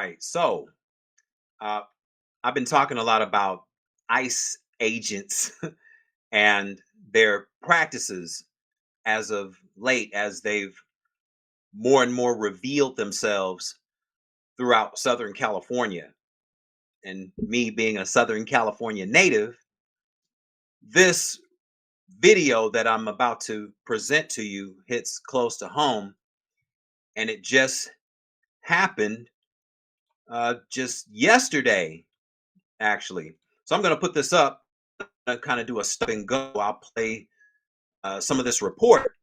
right. So, uh, I've been talking a lot about ICE agents and their practices as of late, as they've more and more revealed themselves throughout Southern California. And me being a Southern California native, this video that I'm about to present to you hits close to home. And it just happened just yesterday, actually. So I'm going to put this up and kind of do a stop and go. I'll play some of this report,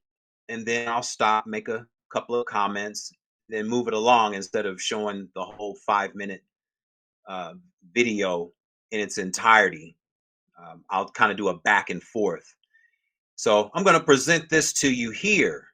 and then I'll stop, make a couple of comments, then move it along instead of showing the whole 5 minute uh, video in its entirety. I'll kind of do a back and forth. So I'm going to present this to you here.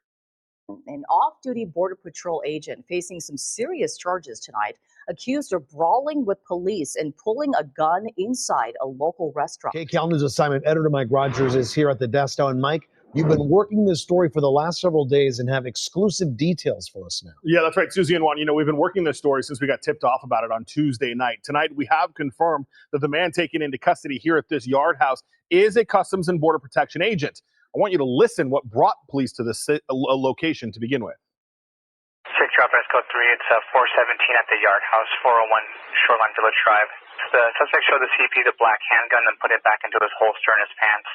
An off-duty Border Patrol agent facing some serious charges tonight, accused of brawling with police and pulling a gun inside a local restaurant. KCAL News assignment editor Mike Rogers is here at the desk now. And Mike, you've been working this story for the last several days and have exclusive details for us now. Yeah, that's right, Susie and Juan. We've been working this story since we got tipped off about it on Tuesday night. Tonight, we have confirmed that the man taken into custody here at this yard house is a Customs and Border Protection agent. I want you to listen what brought police to this location to begin with. 6 Drop Code 3, it's 417 at the yard house, 401 Shoreline Village Drive. The suspect showed the CP the black handgun and put it back into his holster in his pants.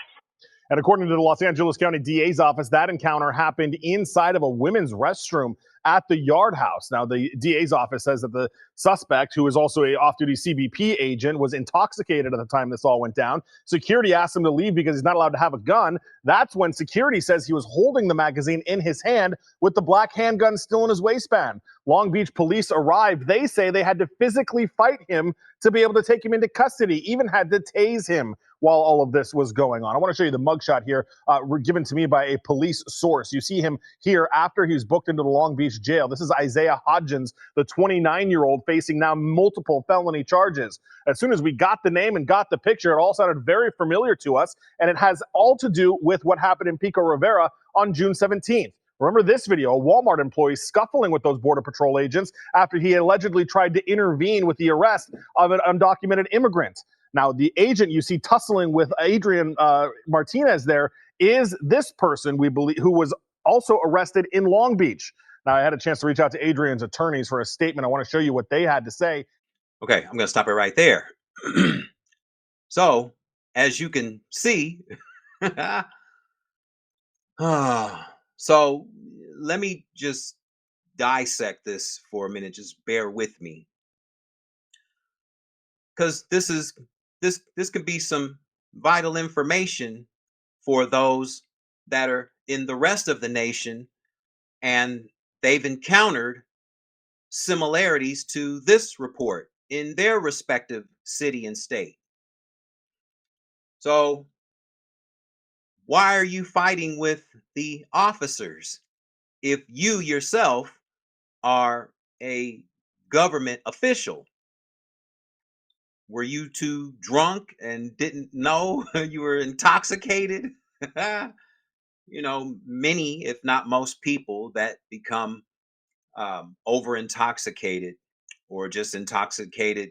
And according to the Los Angeles County DA's office, that encounter happened inside of a women's restroom at the yard house. Now, the DA's office says that the suspect, who is also a off-duty CBP agent, was intoxicated at the time this all went down. Security asked him to leave because he's not allowed to have a gun. That's when security says he was holding the magazine in his hand with the black handgun still in his waistband. Long Beach police arrived. They say they had to physically fight him to be able to take him into custody, even had to tase him while all of this was going on. I want to show you the mugshot here, given to me by a police source. You see him here after he was booked into the Long Beach jail. This is Isaiah Hodgins, the 29-year-old facing now multiple felony charges. As soon as we got the name and got the picture, it all sounded very familiar to us, and it has all to do with what happened in Pico Rivera on June 17th. Remember this video, a Walmart employee scuffling with those Border Patrol agents after he allegedly tried to intervene with the arrest of an undocumented immigrant. Now, the agent you see tussling with Adrian Martinez there is this person, we believe, who was also arrested in Long Beach. Now, I had a chance to reach out to Adrian's attorneys for a statement. I want to show you what they had to say. Okay, I'm going to stop it right there. So, as you can see, so let me just dissect this for a minute. Just bear with me, because this could be some vital information for those that are in the rest of the nation and they've encountered similarities to this report in their respective city and state. So, why are you fighting with the officers if you yourself are a government official? Were you too drunk and didn't know you were intoxicated? Many, if not most people that become over intoxicated or just intoxicated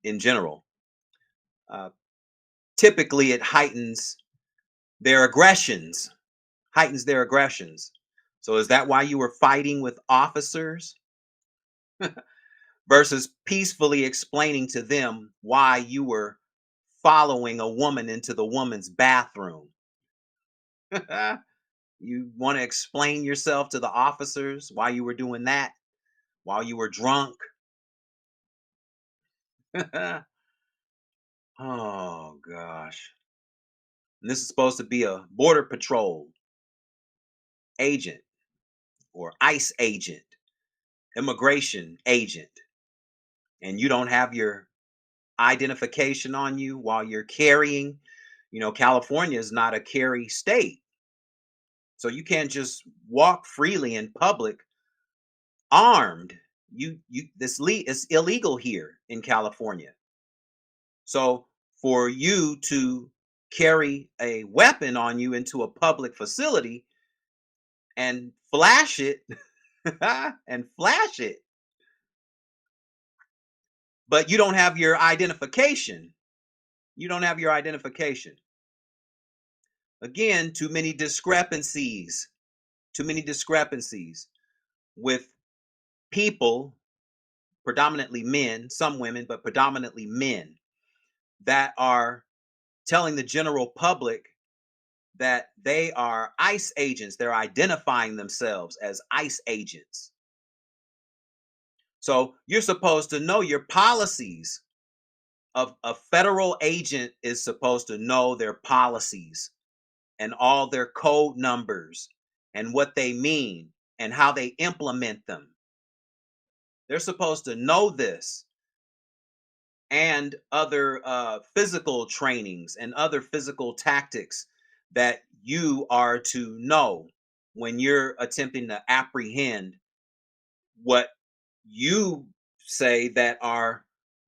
in general, typically it heightens their aggressions. So is that why you were fighting with officers versus peacefully explaining to them why you were following a woman into the woman's bathroom? You want to explain yourself to the officers why you were doing that while you were drunk? Oh, gosh. And this is supposed to be a Border Patrol agent or ICE agent, immigration agent, and you don't have your identification on you while you're carrying. California is not a carry state, so you can't just walk freely in public armed. It's illegal here in California. So for you to carry a weapon on you into a public facility and flash it but you don't have your identification. You don't have your identification. Again, too many discrepancies with people, predominantly men, some women, but predominantly men, that are telling the general public that they are ICE agents. They're identifying themselves as ICE agents. So you're supposed to know your policies. A federal agent is supposed to know their policies and all their code numbers and what they mean and how they implement them. They're supposed to know this, and other physical trainings and other physical tactics that you are to know when you're attempting to apprehend what you say that are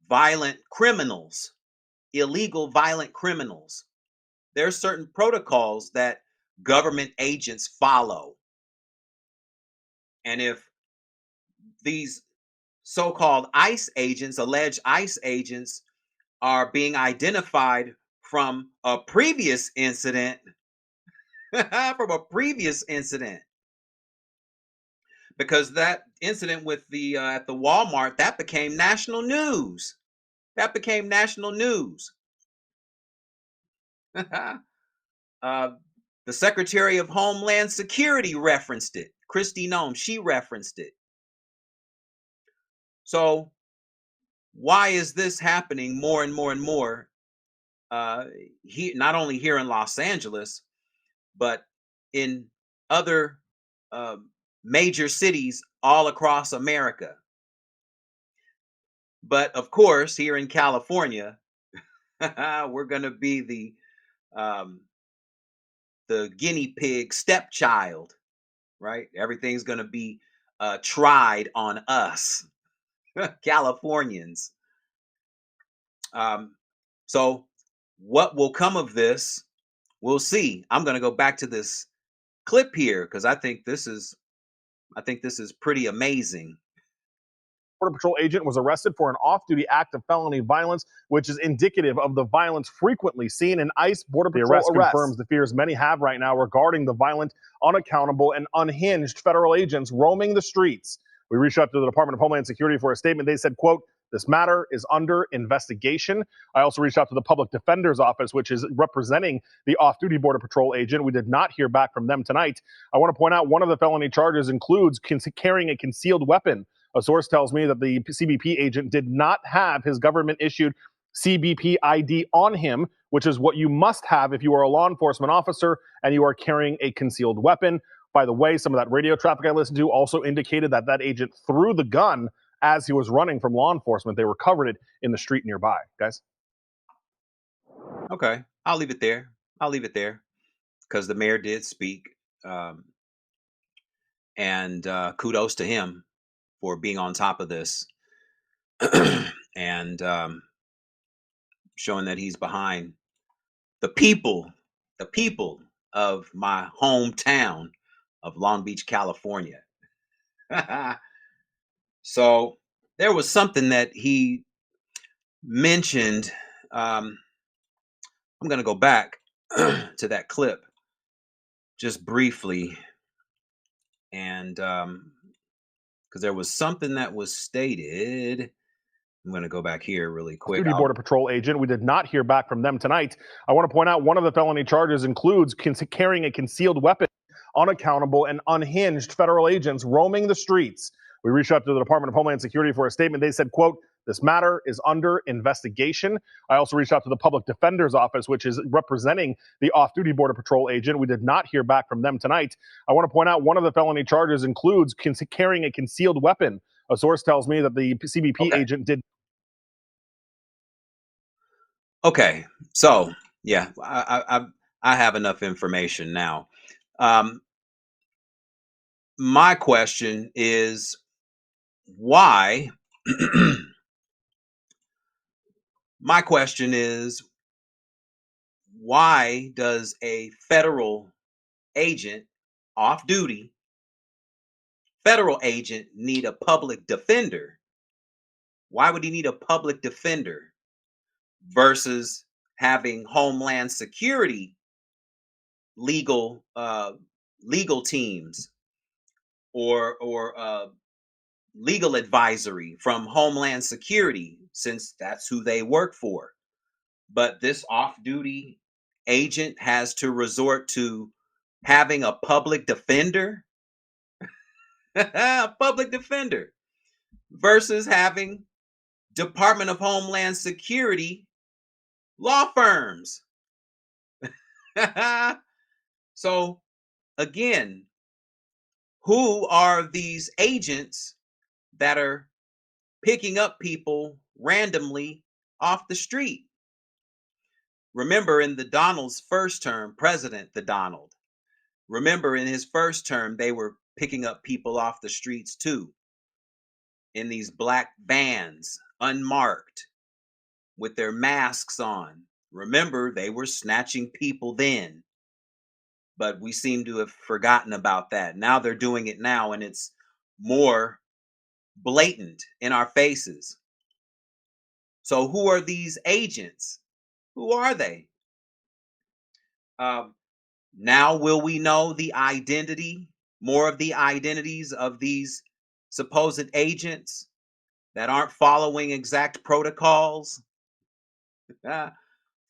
violent criminals, illegal violent criminals. There are certain protocols that government agents follow. And if these so-called ICE agents, alleged ICE agents, are being identified from a previous incident, because that incident with the at the Walmart, that became national news. The Secretary of Homeland Security referenced it. Kristi Noem, she referenced it. So why is this happening more and more and more? Not only here in Los Angeles, but in other major cities all across America. But of course, here in California, we're going to be the guinea pig stepchild, right? Everything's going to be tried on us, Californians. So what will come of this, we'll see. I'm going to go back to this clip here because I think this is pretty amazing. Border Patrol agent was arrested for an off-duty act of felony violence, which is indicative of the violence frequently seen in ICE Border Patrol arrests. The arrest confirms the fears many have right now regarding the violent, unaccountable, and unhinged federal agents roaming the streets. We reached out to the Department of Homeland Security for a statement. They said, quote, "This matter is under investigation." I also reached out to the Public Defender's Office, which is representing the off-duty Border Patrol agent. We did not hear back from them tonight. I want to point out one of the felony charges includes carrying a concealed weapon. A source tells me that the CBP agent did not have his government-issued CBP ID on him, which is what you must have if you are a law enforcement officer and you are carrying a concealed weapon. By the way, some of that radio traffic I listened to also indicated that that agent threw the gun as he was running from law enforcement. They recovered it in the street nearby, guys. Okay, I'll leave it there because the mayor did speak, and kudos to him for being on top of this and showing that he's behind the people of my hometown of Long Beach, California. So there was something that he mentioned. I'm going to go back to that clip just briefly, and because there was something that was stated. I'm going to go back here really quick. Duty Border Patrol agent. We did not hear back from them tonight. I want to point out one of the felony charges includes carrying a concealed weapon. Unaccountable and unhinged federal agents roaming the streets. We reached out to the Department of Homeland Security for a statement. They said, quote, "This matter is under investigation." I also reached out to the Public Defender's Office, which is representing the off-duty Border Patrol agent. We did not hear back from them tonight. I want to point out one of the felony charges includes carrying a concealed weapon. A source tells me that the CBP agent did. Okay, so yeah, I have enough information now. My question is why? My question is why does a federal agent, off-duty federal agent, need a public defender Why would he need a public defender versus having Homeland Security legal legal teams or legal advisory from Homeland Security, since that's who they work for? But this off-duty agent has to resort to having a public defender, a public defender, versus having Department of Homeland Security law firms. So again, who are these agents that are picking up people randomly off the street? Remember, in the Donald's first term, the Donald, remember in his first term, they were picking up people off the streets too, in these black vans, unmarked, with their masks on. Remember, they were snatching people then, but we seem to have forgotten about that. Now they're doing it now, and it's more blatant in our faces. So who are these agents? Who are they? Now will we know the identity, more of the identities of these supposed agents that aren't following exact protocols,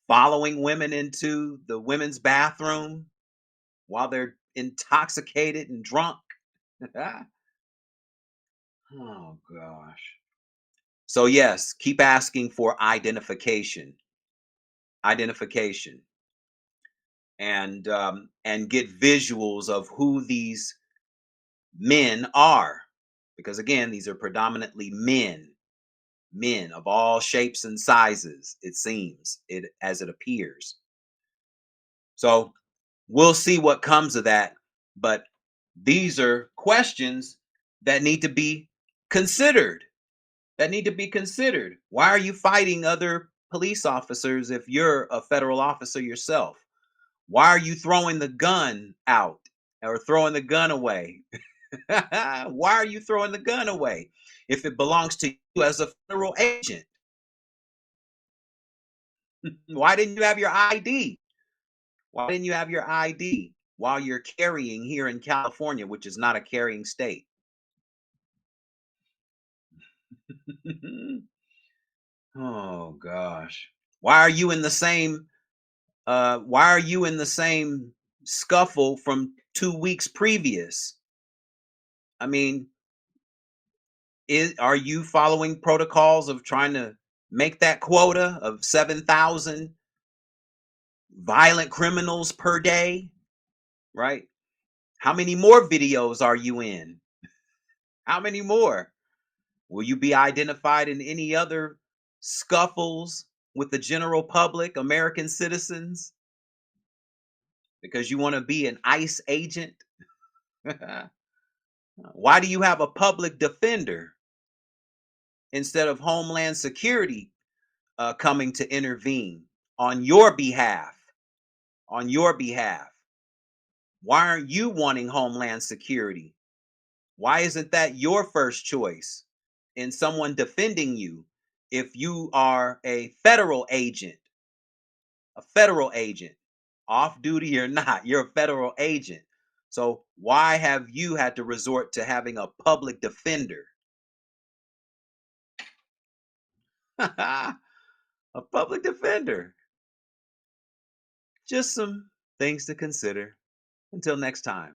following women into the women's bathroom while they're intoxicated and drunk? Oh gosh. So yes, keep asking for identification, and get visuals of who these men are, because again, these are predominantly men of all shapes and sizes. It seems, as it appears. So we'll see what comes of that, but these are questions that need to be considered. Why are you fighting other police officers if you're a federal officer yourself? Why are you throwing the gun out or throwing the gun away? Why are you throwing the gun away if it belongs to you as a federal agent? Why didn't you have your ID? Why didn't you have your ID while you're carrying here in California, which is not a carrying state? Oh gosh. Why are you in the same scuffle from 2 weeks previous? I mean, are you following protocols of trying to make that quota of 7,000 violent criminals per day, right? How many more videos are you in? How many more? Will you be identified in any other scuffles with the general public, American citizens, because you want to be an ICE agent? Why do you have a public defender instead of Homeland Security coming to intervene on your behalf? On your behalf. Why aren't you wanting Homeland Security? Why isn't that your first choice in someone defending you if you are a federal agent? A federal agent, off duty or not, you're a federal agent. So why have you had to resort to having a public defender? A public defender. Just some things to consider. Until next time.